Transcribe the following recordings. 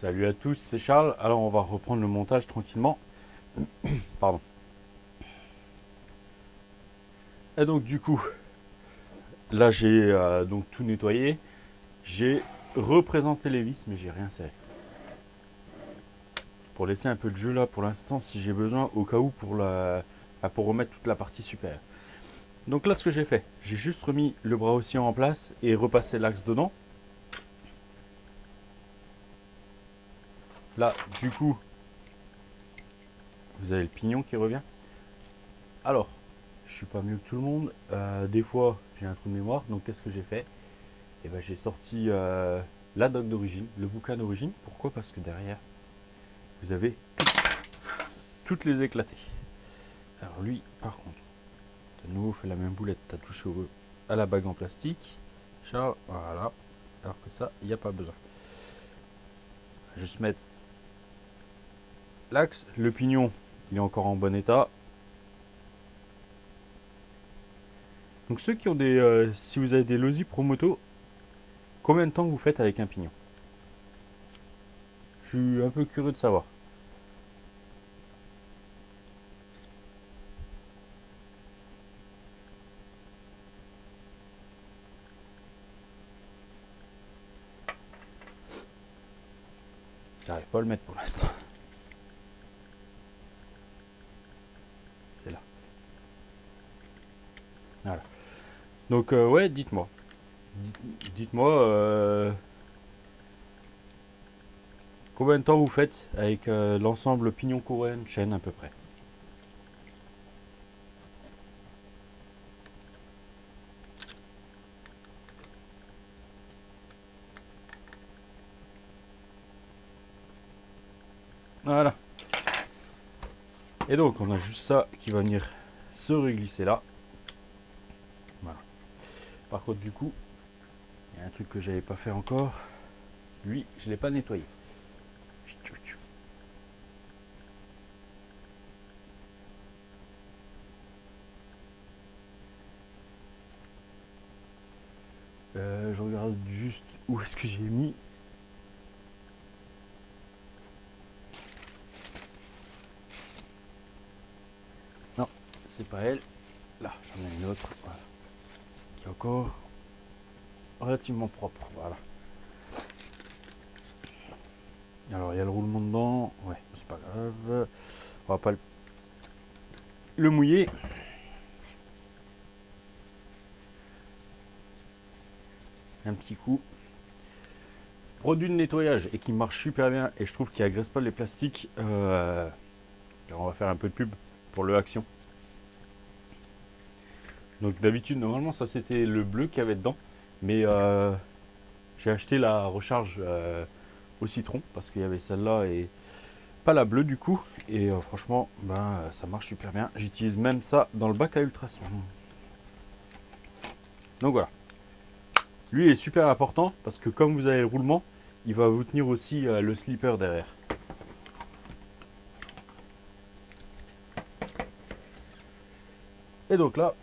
Salut à tous, c'est Charles. Alors on va reprendre le montage tranquillement. Pardon. Et donc du coup, là j'ai donc tout nettoyé. J'ai représenté les vis, mais j'ai rien serré. Pour laisser un peu de jeu là pour l'instant si j'ai besoin au cas où pour remettre toute la partie supérieure. Donc là ce que j'ai fait, j'ai juste remis le bras oscillant en place et repassé l'axe dedans. Là du coup, vous avez le pignon qui revient. Alors, je suis pas mieux que tout le monde. Des fois, j'ai un trou de mémoire. Donc, qu'est-ce que j'ai fait? Et ben, j'ai sorti la doc d'origine, le bouquin d'origine. Pourquoi? Parce que derrière, vous avez toutes les éclatées. Alors, lui, par contre, de nouveau fait la même boulette. Tu as touché à la bague en plastique. Ciao, voilà. Alors que ça, il n'y a pas besoin. Juste mettre l'axe. Le pignon, il est encore en bon état. Donc, ceux qui ont des. Si vous avez des Losi Promoto, combien de temps vous faites avec un pignon? Je suis un peu curieux de savoir. J'arrive pas à le mettre pour l'instant. C'est là. Voilà. Donc, ouais, dites-moi. Dites-moi combien de temps vous faites avec l'ensemble pignon couronne chaîne à peu près. Voilà. Et donc, on a juste ça qui va venir se reglisser là. Voilà. Par contre, du coup, il y a un truc que j'avais pas fait encore. Lui, je l'ai pas nettoyé. Je regarde juste où est-ce que j'ai mis. Non, c'est pas elle. Là, j'en ai une autre. Voilà. Qui est encore relativement propre. Voilà. Alors, il y a le roulement dedans. Ouais, c'est pas grave. On va pas le mouiller. Un petit coup. Produit de nettoyage et qui marche super bien et je trouve qu'il agresse pas les plastiques. On va faire un peu de pub pour le Action. Donc d'habitude, normalement, ça c'était le bleu qu'il y avait dedans. Mais j'ai acheté la recharge au citron parce qu'il y avait celle-là et pas la bleue du coup. Et franchement, ben, ça marche super bien. J'utilise même ça dans le bac à ultrasons. Donc voilà. Lui est super important parce que comme vous avez le roulement, il va vous tenir aussi le slipper derrière. Et donc là,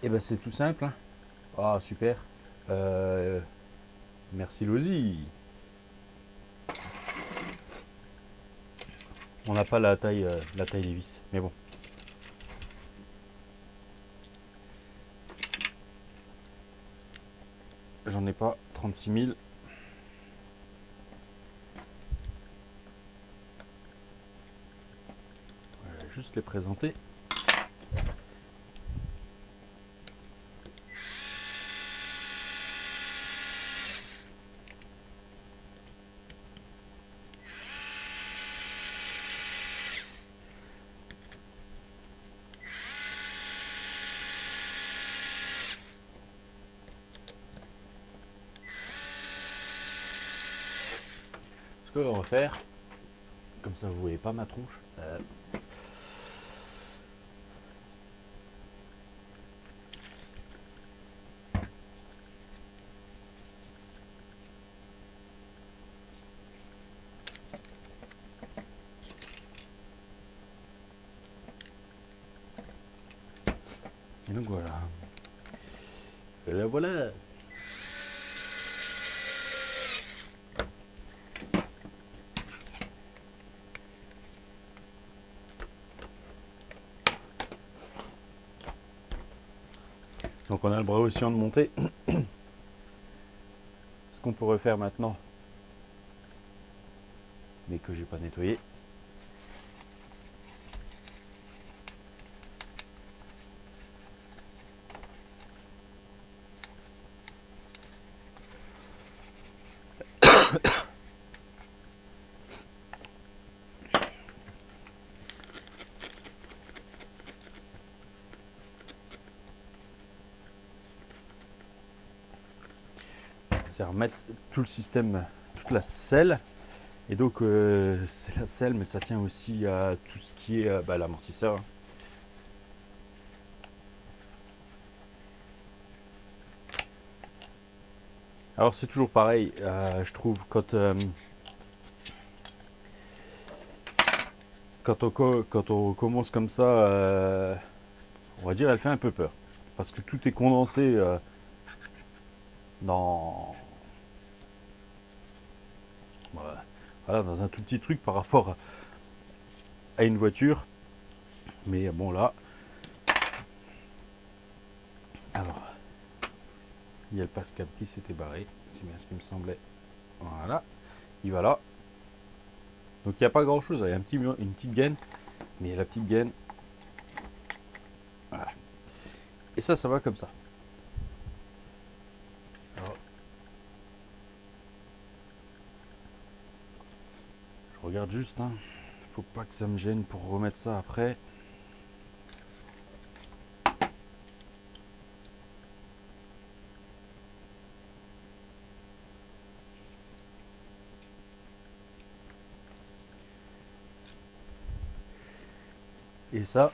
et ben c'est tout simple. Hein. Ah super. Euh, merci Lozi. On n'a pas la taille des vis, mais bon. J'en ai pas 36 000. Je vais juste les présenter. Ce que l'on va faire, comme ça vous voyez pas ma tronche. Et donc voilà. Et là voilà. Donc on a le bras oscillant de montée. Ce qu'on pourrait faire maintenant, mais que j'ai pas nettoyé, c'est remettre tout le système, toute la selle. Et donc c'est la selle, mais ça tient aussi à tout ce qui est l'amortisseur. Alors c'est toujours pareil, je trouve, quand on commence comme ça, on va dire, elle fait un peu peur. Parce que tout est condensé dans, voilà, dans un tout petit truc par rapport à une voiture. Mais bon là, alors, il y a le passe-câble qui s'était barré, c'est bien ce qui me semblait. Voilà, il va là. Donc il n'y a pas grand chose, il y a une petite gaine, mais la petite gaine, voilà. Et ça va comme ça. Alors, je regarde juste, hein. Faut pas que ça me gêne pour remettre ça après. Et ça,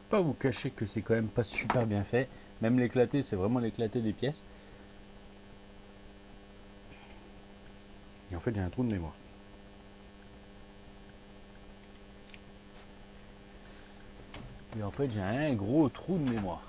pas vous cacher que c'est quand même pas super bien fait. Même l'éclaté, c'est vraiment l'éclaté des pièces. Et en fait, il y a un trou de mémoire. Et en fait, j'ai un gros trou de mémoire.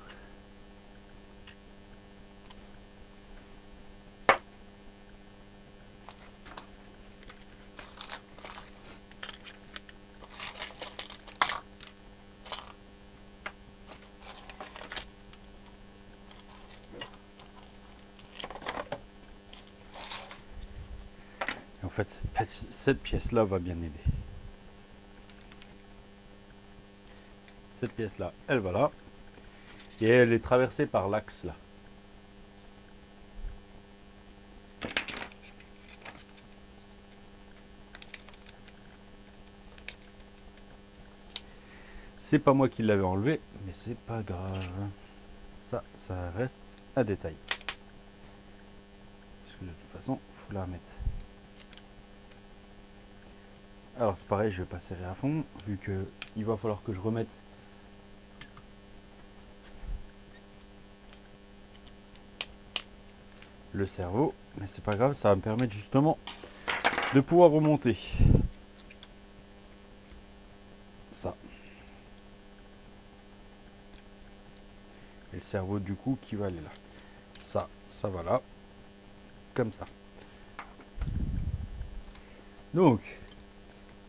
Et en fait, cette pièce-là va bien aider. Cette pièce-là, elle va là. Et elle est traversée par l'axe là. C'est pas moi qui l'avais enlevé, mais c'est pas grave. Ça reste un détail. Parce que de toute façon, il faut la remettre. Alors c'est pareil, je vais pas serrer à fond, vu que il va falloir que je remette le cerveau. Mais c'est pas grave, ça va me permettre justement de pouvoir remonter ça. Et le cerveau du coup qui va aller là. Ça va là. Comme ça. Donc,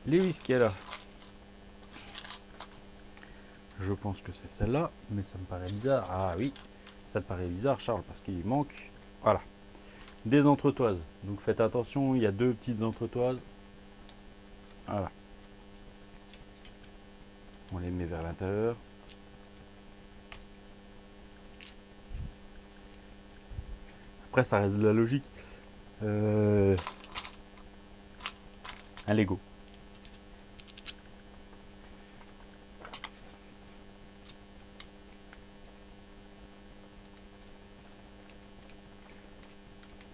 les vis qui est là. Je pense que c'est celle-là, mais ça me paraît bizarre. Ah oui, ça te paraît bizarre, Charles, parce qu'il manque, voilà, des entretoises. Donc faites attention, il y a deux petites entretoises. Voilà. On les met vers l'intérieur. Après, ça reste de la logique. Un Lego.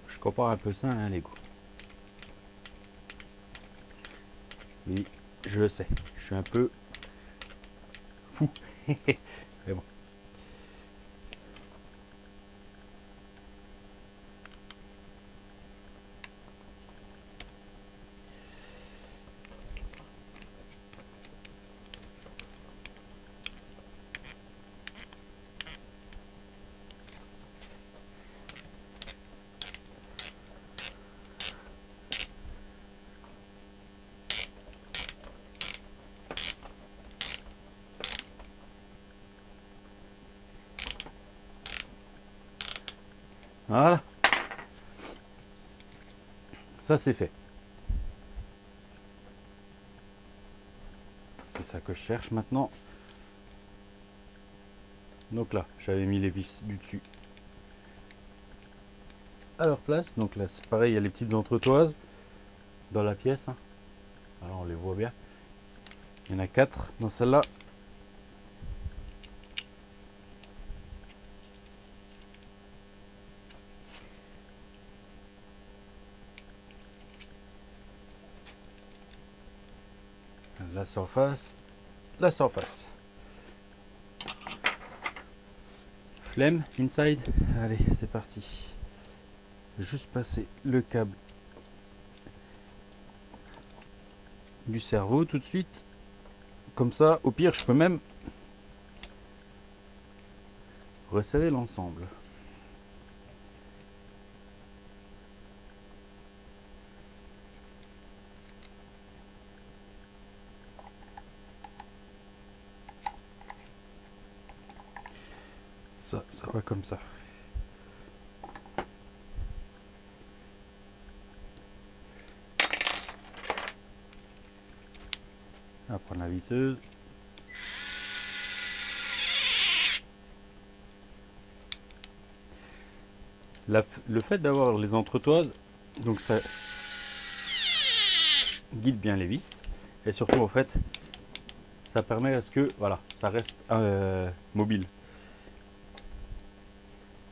Je compare un peu ça à un Lego. Oui, je le sais. Je suis un peu fou. Mais bon. Voilà. Ça c'est fait. C'est ça que je cherche maintenant. Donc là, j'avais mis les vis du dessus à leur place. Donc là, c'est pareil, il y a les petites entretoises dans la pièce. Alors on les voit bien. Il y en a 4 dans celle-là. La surface. La surface. Flemme, inside. Allez, c'est parti. Juste passer le câble du cerveau tout de suite. Comme ça, au pire, je peux même resserrer l'ensemble. Ça va comme ça. On va prendre la visseuse. Le fait d'avoir les entretoises, donc ça guide bien les vis. Et surtout, en fait, ça permet à ce que voilà, ça reste mobile.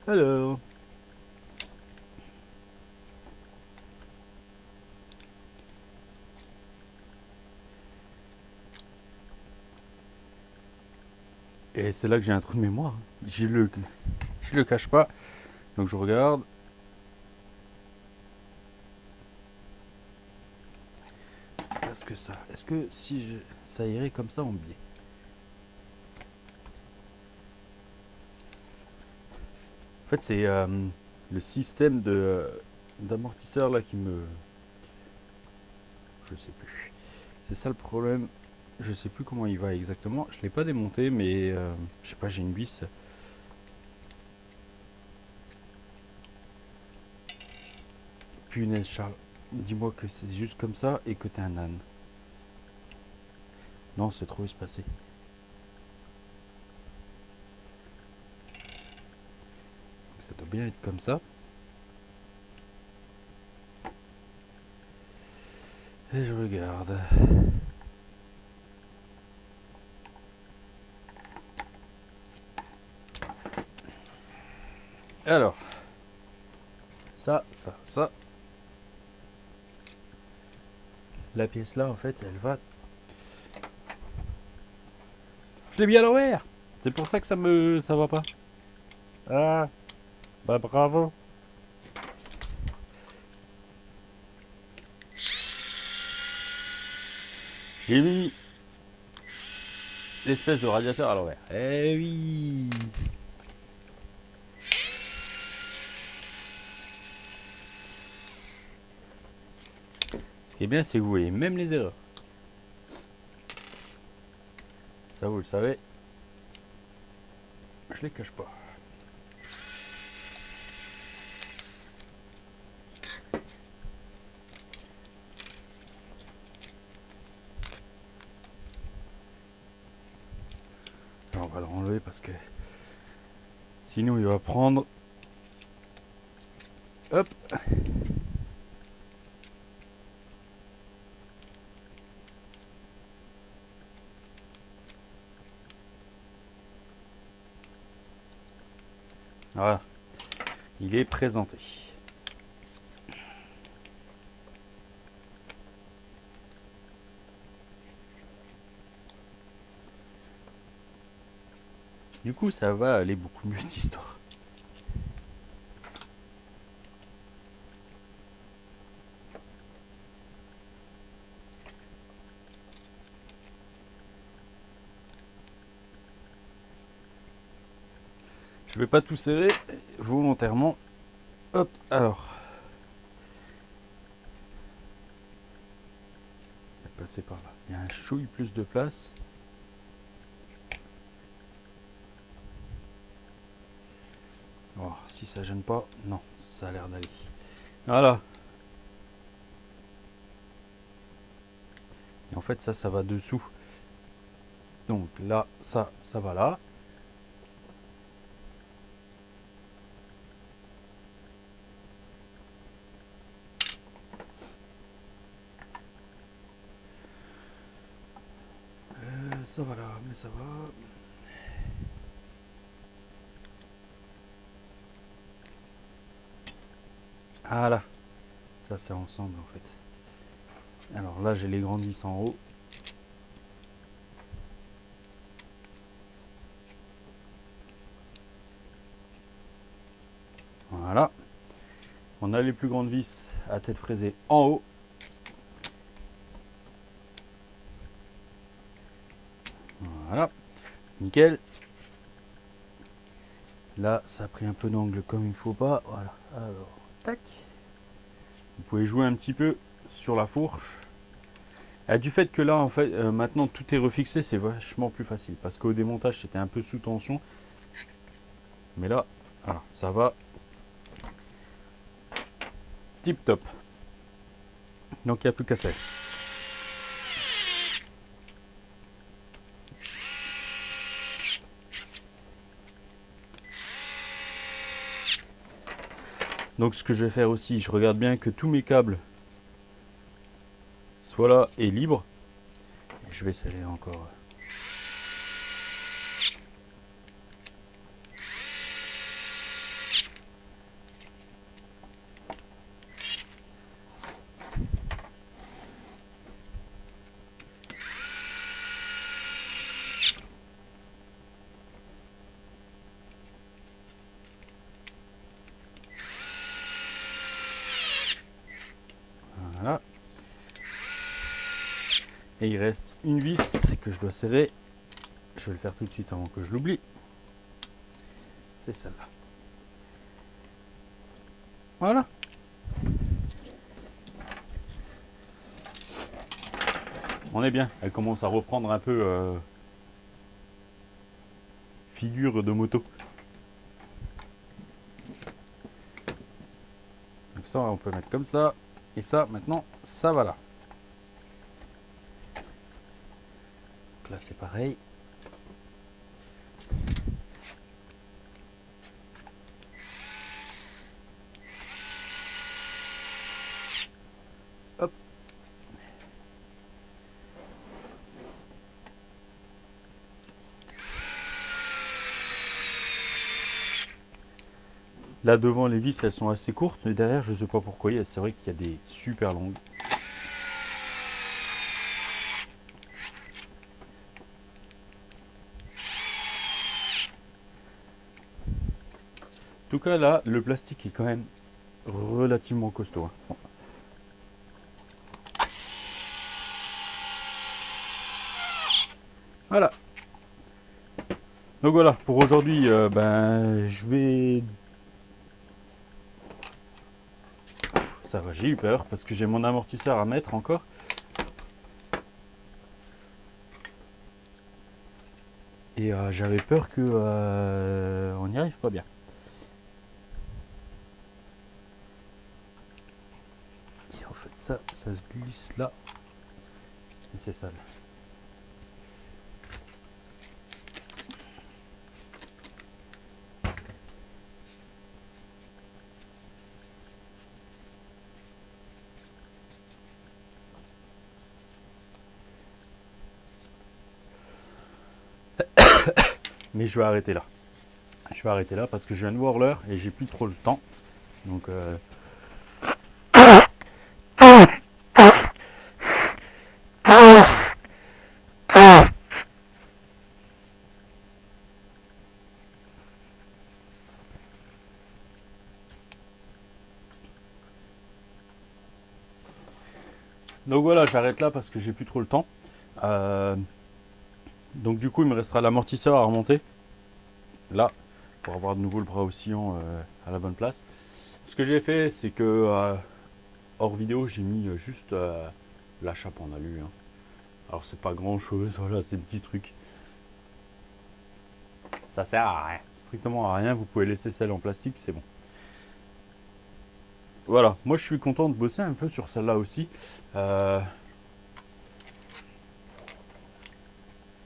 Alors. Et c'est là que j'ai un trou de mémoire. Je le cache pas. Donc je regarde. Est-ce que si ça irait comme ça en biais? En fait, c'est le système d'amortisseur là qui me. Je sais plus. C'est ça le problème. Je sais plus comment il va exactement. Je l'ai pas démonté, mais je sais pas, j'ai une vis. Punaise, Charles. Dis-moi que c'est juste comme ça et que t'es un âne. Non, c'est trop espacé. Ça doit bien être comme ça. Et je regarde. Alors, ça. La pièce là, en fait, elle va. Je l'ai mis à l'envers. C'est pour ça que ça va pas. Ah, bah bravo. J'ai mis l'espèce de radiateur à l'envers. Eh oui. Ce qui est bien, c'est que vous voyez même les erreurs. Ça, vous le savez. Je les cache pas. Alors, on va le renlever parce que sinon il va prendre. Hop. Voilà. Il est présenté. Du coup, ça va aller beaucoup mieux cette histoire. Je vais pas tout serrer volontairement. Hop, alors. Je vais passer par là. Il y a un chouille plus de place. voir si ça gêne pas. Non, ça a l'air d'aller. Voilà. Et en fait, ça va dessous. Donc là, ça va là. Ça va là, mais ça va. Voilà. Ça, c'est ensemble en fait. Alors là, j'ai les grandes vis en haut. Voilà. On a les plus grandes vis à tête fraisée en haut. Voilà. Nickel. Là, ça a pris un peu d'angle comme il faut pas. Voilà. Alors, tac. Vous pouvez jouer un petit peu sur la fourche. Et du fait que là, en fait, maintenant tout est refixé, c'est vachement plus facile. Parce qu'au démontage, c'était un peu sous tension. Mais là, voilà, ça va. Tip top. Donc, il n'y a plus qu'à ça. Donc, ce que je vais faire aussi, je regarde bien que tous mes câbles soient là et libres. Et je vais sceller encore. Voilà. Et il reste une vis que je dois serrer. Je vais le faire tout de suite avant que je l'oublie. C'est celle-là. Voilà. On est bien. Elle commence à reprendre un peu figure de moto. Donc ça, on peut mettre comme ça. Et ça, maintenant, ça va là. Donc là, c'est pareil. Hop. Là devant, les vis elles sont assez courtes, mais derrière je sais pas pourquoi, c'est vrai qu'il y a des super longues. En tout cas là, le plastique est quand même relativement costaud. Bon. Voilà. Donc voilà, pour aujourd'hui, je vais... Ça va, j'ai eu peur parce que j'ai mon amortisseur à mettre encore. Et j'avais peur que on n'y arrive pas bien. Et en fait ça se glisse là. Et c'est sale. Mais je vais arrêter là. Je vais arrêter là parce que je viens de voir l'heure et j'ai plus trop le temps. Donc donc voilà, j'arrête là parce que j'ai plus trop le temps. Donc du coup, il me restera l'amortisseur à remonter. Là, pour avoir de nouveau le bras oscillant à la bonne place. Ce que j'ai fait, c'est que hors vidéo, j'ai mis juste la chape en alu. Alors c'est pas grand chose, voilà, c'est petit truc. Ça sert à rien, strictement à rien. Vous pouvez laisser celle en plastique, c'est bon. Voilà, moi je suis content de bosser un peu sur celle-là aussi. Ça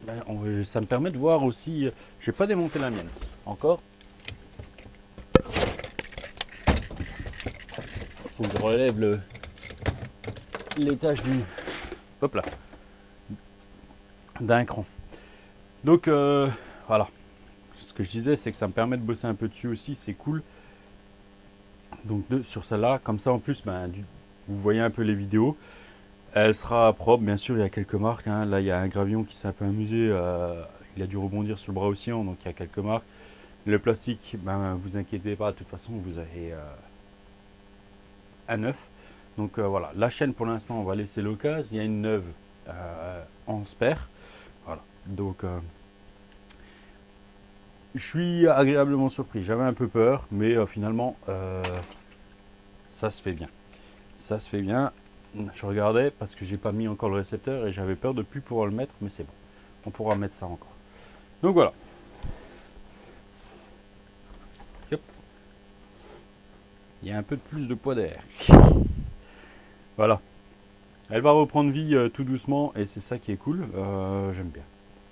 me permet de voir aussi. J'ai pas démonté la mienne encore. Faut que je relève l'étage du. Hop là. D'un cran. Donc voilà. Ce que je disais, c'est que ça me permet de bosser un peu dessus aussi, c'est cool. Donc sur celle-là, comme ça en plus, vous voyez un peu les vidéos. Elle sera propre, bien sûr, il y a quelques marques. Hein. Là, il y a un gravillon qui s'est un peu amusé. Il a dû rebondir sur le bras océan, donc il y a quelques marques. Le plastique, vous inquiétez pas, de toute façon, vous avez un neuf. Donc voilà, la chaîne pour l'instant, on va laisser l'occasion. Il y a une neuve en spare. Voilà, donc je suis agréablement surpris. J'avais un peu peur, mais finalement, ça se fait bien. Ça se fait bien. Je regardais parce que j'ai pas mis encore le récepteur et j'avais peur de plus pouvoir le mettre, mais c'est bon. On pourra mettre ça encore. Donc voilà. Hop. Il y a un peu de plus de poids d'air. Voilà. Elle va reprendre vie tout doucement et c'est ça qui est cool. J'aime bien.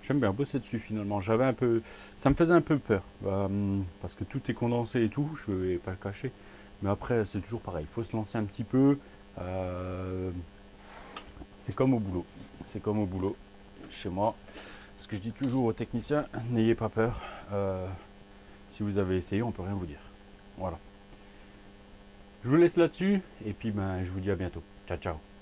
J'aime bien bosser dessus finalement. J'avais un peu, ça me faisait un peu peur parce que tout est condensé et tout. Je vais pas le cacher. Mais après, c'est toujours pareil. Il faut se lancer un petit peu. C'est comme au boulot. C'est comme au boulot chez moi. Ce que je dis toujours aux techniciens, n'ayez pas peur. Si vous avez essayé, on peut rien vous dire. Voilà. Je vous laisse là-dessus et puis je vous dis à bientôt. Ciao, ciao.